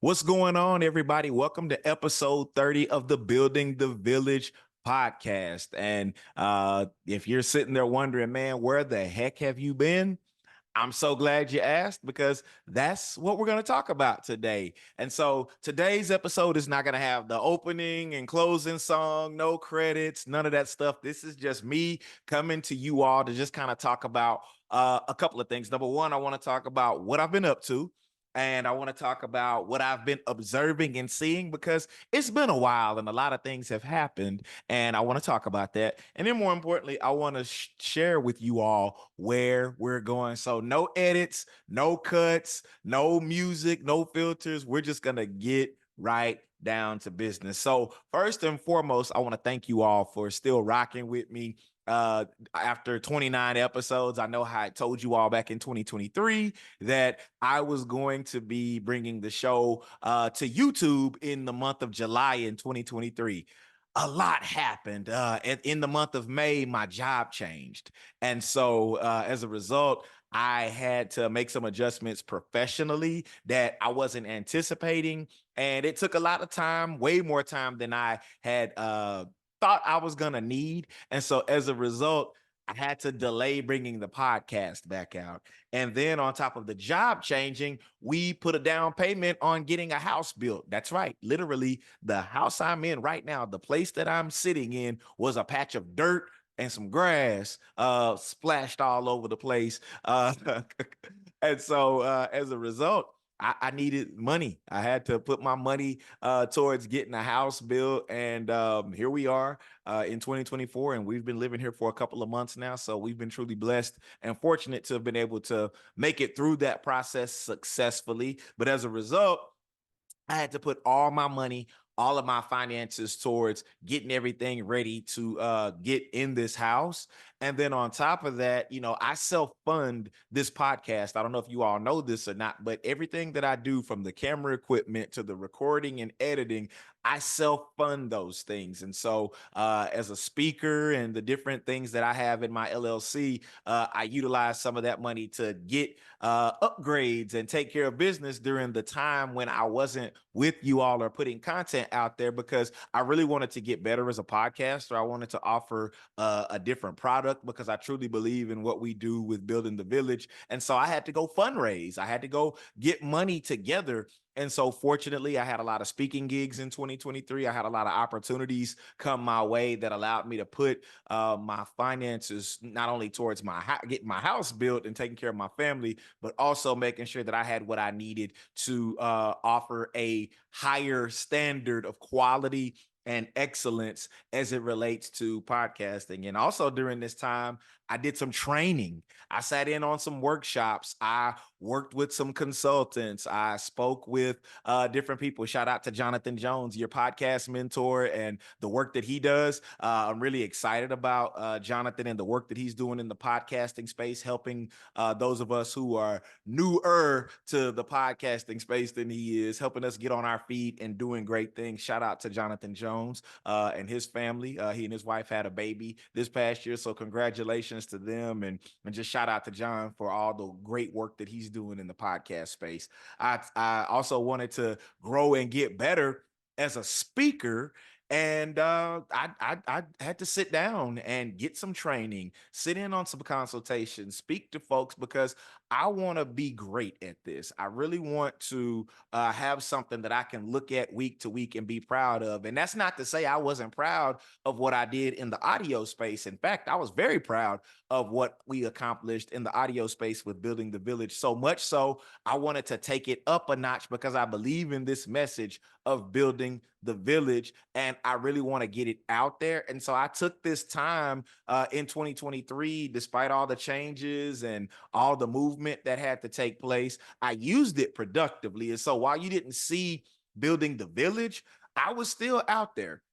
What's going on, everybody? Welcome to episode 30 of the Building the Village podcast. And if you're sitting there wondering, man, where the heck have you been? I'm so glad you asked because that's what we're going to talk about today. And so today's episode is not going to have the opening and closing song, no credits, none of that stuff. This is just me coming to you all to just kind of talk about a couple of things. Number one, I want to talk about what I've been up to. And I want to talk about what I've been observing and seeing because it's been a while and a lot of things have happened. And I want to talk about that. And then more importantly, I want to share with you all where we're going. So no edits, no cuts, no music, no filters. We're just going to get right down to business. So first and foremost, I want to thank you all for still rocking with me uh after 29 episodes. I know how I told you all back in 2023 that I was going to be bringing the show to YouTube in the month of July in 2023. A lot happened. In the month of May, my job changed. And so as a result, I had to make some adjustments professionally that I wasn't anticipating. And it took a lot of time, way more time than I had thought I was going to need. And so as a result, I had to delay bringing the podcast back out. And then on top of the job changing, we put a down payment on getting a house built. That's right. Literally, the house I'm in right now, the place that I'm sitting in was a patch of dirt and some grass splashed all over the place. And so as a result, I needed money. I had to put my money towards getting a house built. And here we are in 2024. And we've been living here for a couple of months now. So we've been truly blessed and fortunate to have been able to make it through that process successfully. But as a result, I had to put all my money, all of my finances towards getting everything ready to get in this house. And then on top of that, I self-fund this podcast. I don't know if you all know this or not, but everything that I do from the camera equipment to the recording and editing, I self-fund those things. And so as a speaker and the different things that I have in my LLC, I utilize some of that money to get upgrades and take care of business during the time when I wasn't with you all or putting content out there because I really wanted to get better as a podcaster. I wanted to offer a different product because I truly believe in what we do with building the village. And so I had to go fundraise. I had to go get money together. And so fortunately, I had a lot of speaking gigs in 2023. I had a lot of opportunities come my way that allowed me to put my finances not only towards getting my house built and taking care of my family, but also making sure that I had what I needed to offer a higher standard of quality and excellence as it relates to podcasting. And also during this time, I did some training. I sat in on some workshops. I worked with some consultants. I spoke with different people. Shout out to Jonathan Jones, your podcast mentor, and the work that he does. I'm really excited about Jonathan and the work that he's doing in the podcasting space, helping those of us who are newer to the podcasting space than he is, helping us get on our feet and doing great things. Shout out to Jonathan Jones and his family. He and his wife had a baby this past year, so congratulations to them, and just shout out to John for all the great work that he's doing in the podcast space. I also wanted to grow and get better as a speaker. And I had to sit down and get some training, sit in on some consultations, speak to folks because I want to be great at this. I really want to have something that I can look at week to week and be proud of. And that's not to say I wasn't proud of what I did in the audio space. In fact, I was very proud of what we accomplished in the audio space with building the village. So much so, I wanted to take it up a notch because I believe in this message of building the village and I really want to get it out there. And so I took this time in 2023, despite all the changes and all the movement that had to take place, I used it productively. And so while you didn't see building the village, I was still out there.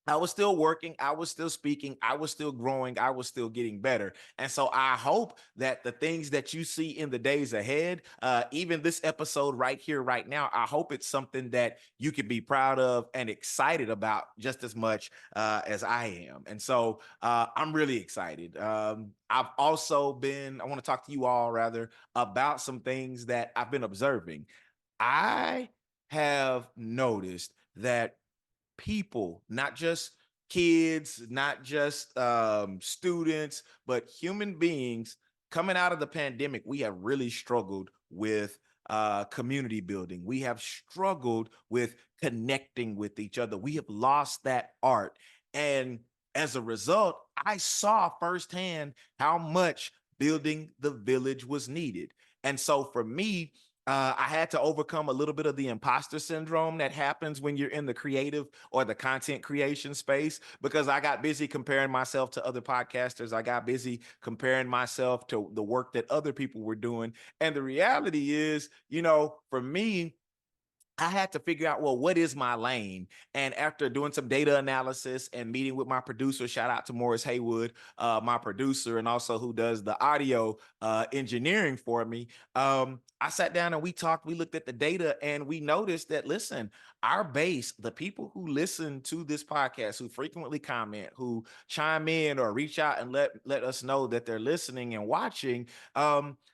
I was still working, I was still speaking, I was still growing, I was still getting better. And so I hope that the things that you see in the days ahead, even this episode right here, right now, I hope it's something that you can be proud of and excited about just as much as I am. And so I'm really excited. I've also I want to talk to you all rather about some things that I've been observing. I have noticed that people, not just kids, not just students, but human beings coming out of the pandemic, we have really struggled with community building. We have struggled with connecting with each other. We have lost that art. And as a result, I saw firsthand how much building the village was needed. And so for me, I had to overcome a little bit of the imposter syndrome that happens when you're in the creative or the content creation space, because I got busy comparing myself to other podcasters. I got busy comparing myself to the work that other people were doing. And the reality is, for me, I had to figure out, well, what is my lane? And after doing some data analysis and meeting with my producer, shout out to Morris Haywood, my producer, and also who does the audio engineering for me. I sat down and we talked, we looked at the data, and we noticed that, listen, our base, the people who listen to this podcast, who frequently comment, who chime in or reach out and let us know that they're listening and watching,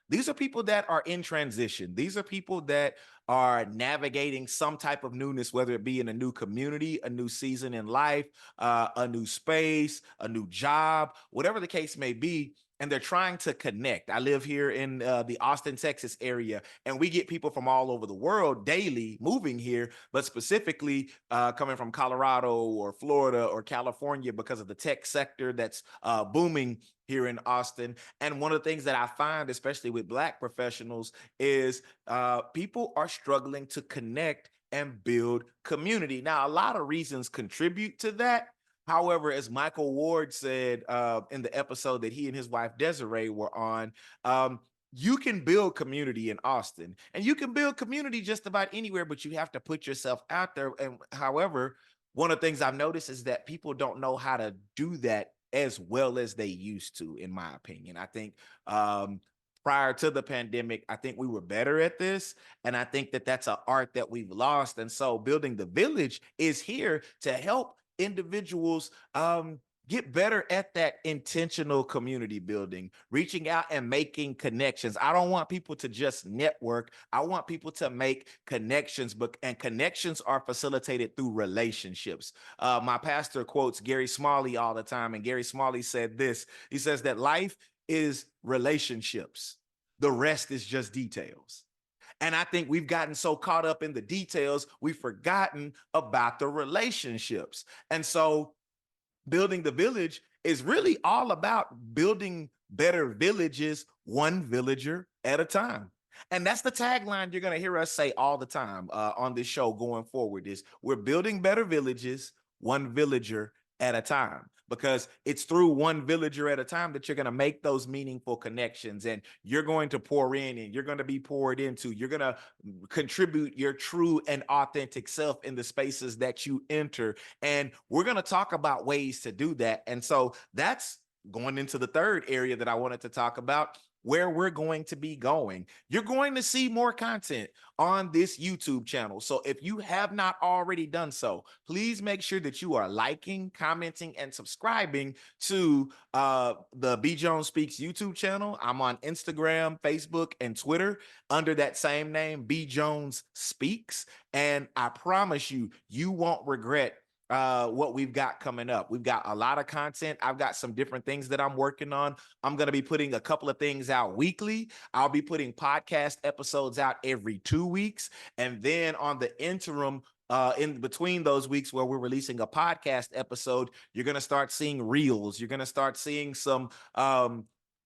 these are people that are in transition. These are people that are navigating some type of newness, whether it be in a new community, a new season in life, a new space, a new job, whatever the case may be. And they're trying to connect. I live here in the Austin, Texas area, and we get people from all over the world daily moving here, but specifically coming from Colorado or Florida or California because of the tech sector that's booming here in Austin. And one of the things that I find, especially with Black professionals, is people are struggling to connect and build community. Now, a lot of reasons contribute to that. However, as Michael Ward said in the episode that he and his wife Desiree were on, you can build community in Austin, and you can build community just about anywhere, but you have to put yourself out there. And however, one of the things I've noticed is that people don't know how to do that as well as they used to, in my opinion. I think prior to the pandemic, I think we were better at this. And I think that that's an art that we've lost. And so building the village is here to help individuals get better at that intentional community building, reaching out and making connections. I don't want people to just network. I want people to make connections, and connections are facilitated through relationships. My pastor quotes Gary Smalley all the time, and Gary Smalley said this. He says that life is relationships. The rest is just details. And I think we've gotten so caught up in the details, we've forgotten about the relationships. And so building the village is really all about building better villages, one villager at a time. And that's the tagline you're going to hear us say all the time on this show going forward is we're building better villages, one villager at a time, because it's through one villager at a time that you're going to make those meaningful connections, and you're going to pour in and you're going to be poured into. You're going to contribute your true and authentic self in the spaces that you enter. And we're going to talk about ways to do that. And so that's going into the third area that I wanted to talk about, where we're going to be going. You're going to see more content on this YouTube channel. So if you have not already done so, please make sure that you are liking, commenting, and subscribing to the B Jones Speaks YouTube channel. I'm on Instagram, Facebook, and Twitter under that same name, B Jones Speaks. And I promise you, you won't regret what we've got coming up. We've got a lot of content. I've got some different things that I'm working on. I'm going to be putting a couple of things out weekly. I'll be putting podcast episodes out every 2 weeks. And then on the interim, in between those weeks where we're releasing a podcast episode, you're going to start seeing reels. You're going to start seeing some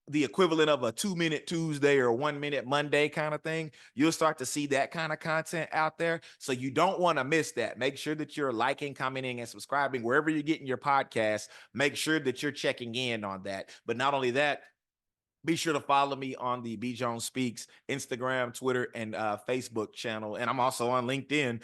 the equivalent of a 2-minute Tuesday or 1-minute Monday kind of thing. You'll start to see that kind of content out there. So you don't want to miss that. Make sure that you're liking, commenting, and subscribing wherever you're getting your podcast. Make sure that you're checking in on that. But not only that, be sure to follow me on the B Jones Speaks Instagram, Twitter, and Facebook channel. And I'm also on LinkedIn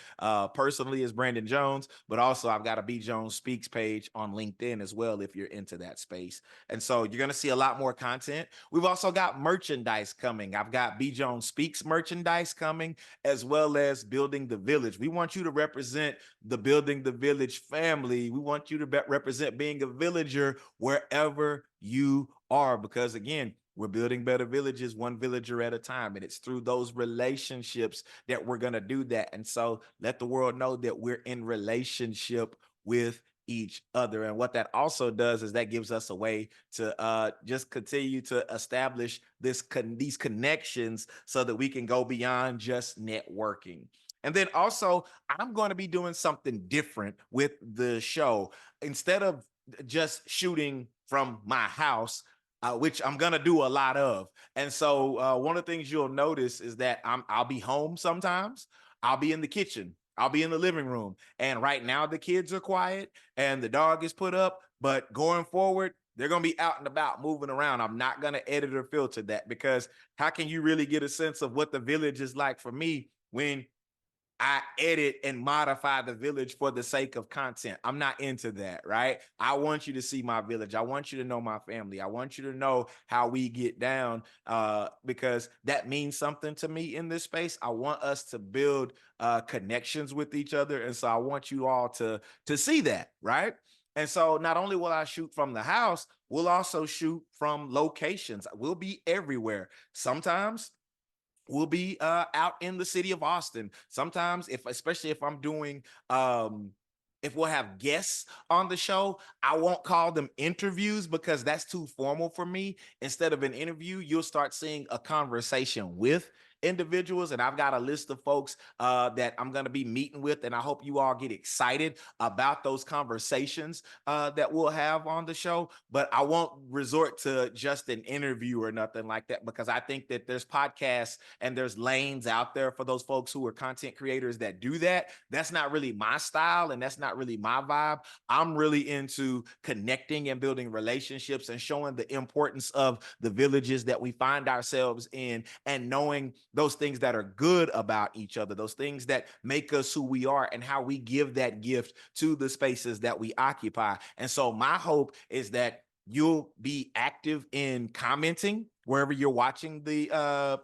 personally as Brandon Jones, but also I've got a B Jones Speaks page on LinkedIn as well if you're into that space. And so you're going to see a lot more content. We've also got merchandise coming. I've got B Jones Speaks merchandise coming, as well as Building the Village. We want you to represent the Building the Village family. We want you to represent being a villager wherever you are, because again, we're building better villages, one villager at a time. And it's through those relationships that we're going to do that. And so let the world know that we're in relationship with each other. And what that also does is that gives us a way to just continue to establish these connections so that we can go beyond just networking. And then also, I'm going to be doing something different with the show. Instead of just shooting from my house, which I'm gonna do a lot of. And so one of the things you'll notice is that I'll be home sometimes. I'll be in the kitchen. I'll be in the living room. And right now the kids are quiet and the dog is put up. But going forward, they're gonna be out and about moving around. I'm not gonna edit or filter that, because how can you really get a sense of what the village is like for me when I edit and modify the village for the sake of content? I'm not into that, right? I want you to see my village. I want you to know my family. I want you to know how we get down, because that means something to me in this space. I want us to build connections with each other. And so I want you all to see that, right? And so not only will I shoot from the house, we'll also shoot from locations. We'll be everywhere. Sometimes we'll be out in the city of Austin. Sometimes, especially if I'm doing if we'll have guests on the show, I won't call them interviews because that's too formal for me. Instead of an interview, you'll start seeing a conversation with individuals. And I've got a list of folks that I'm going to be meeting with. And I hope you all get excited about those conversations that we'll have on the show. But I won't resort to just an interview or nothing like that, because I think that there's podcasts and there's lanes out there for those folks who are content creators that do that. That's not really my style, and that's not really my vibe. I'm really into connecting and building relationships and showing the importance of the villages that we find ourselves in, and knowing those things that are good about each other, those things that make us who we are, and how we give that gift to the spaces that we occupy. And so my hope is that you'll be active in commenting wherever you're watching the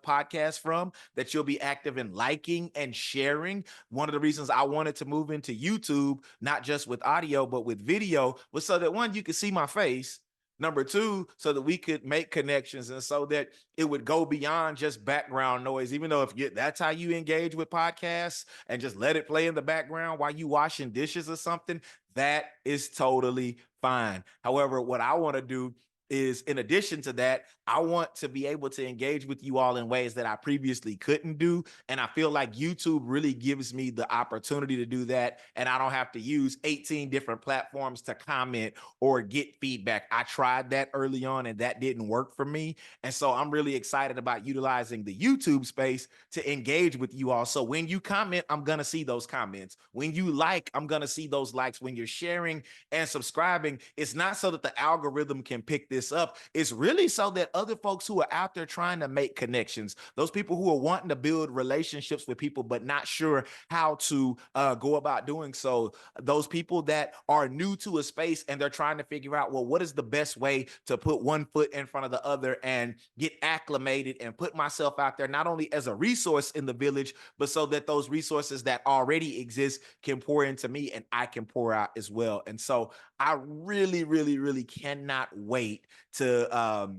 podcast from, that you'll be active in liking and sharing. One of the reasons I wanted to move into YouTube, not just with audio, but with video, was so that, one, you could see my face. Number two, so that we could make connections, and so that it would go beyond just background noise. Even though if that's how you engage with podcasts and just let it play in the background while you washing dishes or something, that is totally fine. However, what I want to do is, in addition to that, I want to be able to engage with you all in ways that I previously couldn't do. And I feel like YouTube really gives me the opportunity to do that. And I don't have to use 18 different platforms to comment or get feedback. I tried that early on and that didn't work for me. And so I'm really excited about utilizing the YouTube space to engage with you all. So when you comment, I'm going to see those comments. When you like, I'm going to see those likes. When you're sharing and subscribing, it's not so that the algorithm can pick this up. It's really so that other folks who are out there trying to make connections, those people who are wanting to build relationships with people but not sure how to go about doing so, those people that are new to a space and they're trying to figure out, well, what is the best way to put one foot in front of the other and get acclimated and put myself out there, not only as a resource in the village, but so that those resources that already exist can pour into me and I can pour out as well. And so I really, really, really cannot wait to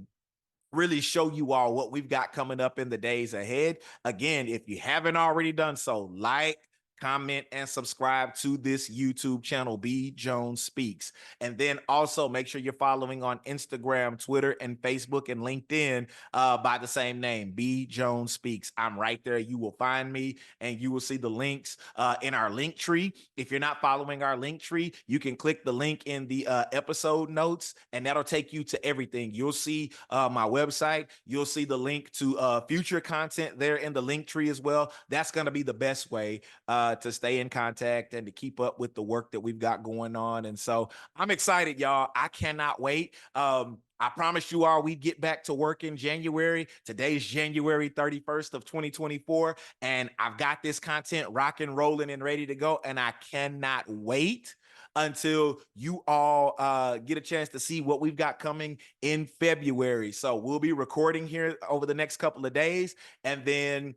really show you all what we've got coming up in the days ahead. Again, if you haven't already done so, like, comment, and subscribe to this YouTube channel, B Jones Speaks. And then also make sure you're following on Instagram, Twitter, and Facebook and LinkedIn by the same name, B Jones Speaks. I'm right there. You will find me and you will see the links in our link tree. If you're not following our link tree, you can click the link in the episode notes and that'll take you to everything. You'll see my website. You'll see the link to future content there in the link tree as well. That's going to be the best way to stay in contact and to keep up with the work that we've got going on. And so I'm excited, y'all. I cannot wait. I promised you all we'd get back to work in January. Today's January 31st of 2024. And I've got this content rocking, rolling, and ready to go. And I cannot wait until you all get a chance to see what we've got coming in February. So we'll be recording here over the next couple of days. And then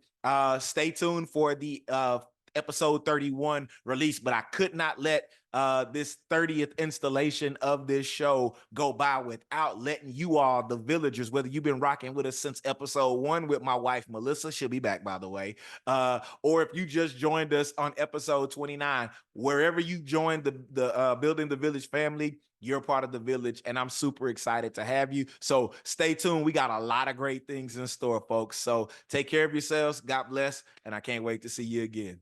stay tuned for the episode 31 release, but I could not let this 30th installation of this show go by without letting you all, the villagers, whether you've been rocking with us since episode 1 with my wife Melissa, she'll be back by the way, or if you just joined us on episode 29, wherever you joined the Building the Village family, you're part of the village, and I'm super excited to have you. So stay tuned. We got a lot of great things in store, folks. So take care of yourselves. God bless, and I can't wait to see you again.